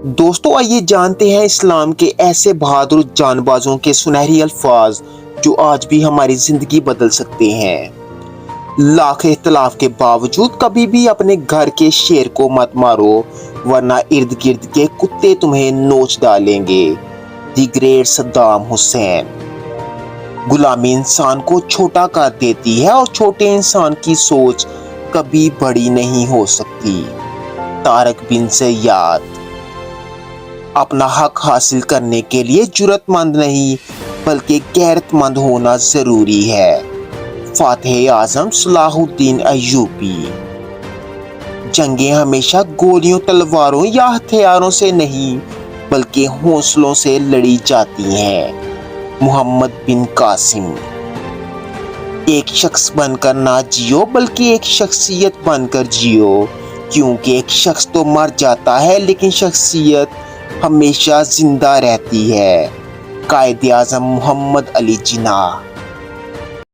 دوستوں آئیے جانتے ہیں اسلام کے ایسے بہادر جانبازوں کے سنہری الفاظ جو آج بھی ہماری زندگی بدل سکتے ہیں۔ لاکھ اختلاف کے باوجود کبھی بھی اپنے گھر کے شیر کو مت مارو ورنہ ارد گرد کے کتے تمہیں نوچ ڈالیں گے۔ The great Saddam Hussein. غلامی انسان کو چھوٹا کر دیتی ہے اور چھوٹے انسان کی سوچ کبھی بڑی نہیں ہو سکتی۔ طارق بن زیاد۔ اپنا حق حاصل کرنے کے لیے جرأت مند نہیں بلکہ غیرت مند ہونا ضروری ہے۔ فاتح اعظم صلاح الدین ایوبی۔ جنگیں ہمیشہ گولیوں، تلواروں یا ہتھیاروں سے نہیں بلکہ حوصلوں سے لڑی جاتی ہیں۔ محمد بن قاسم۔ ایک شخص بن کر نہ جیو بلکہ ایک شخصیت بن کر جیو، کیونکہ ایک شخص تو مر جاتا ہے لیکن شخصیت ہمیشہ زندہ رہتی ہے۔ قائد اعظم محمد علی جناح۔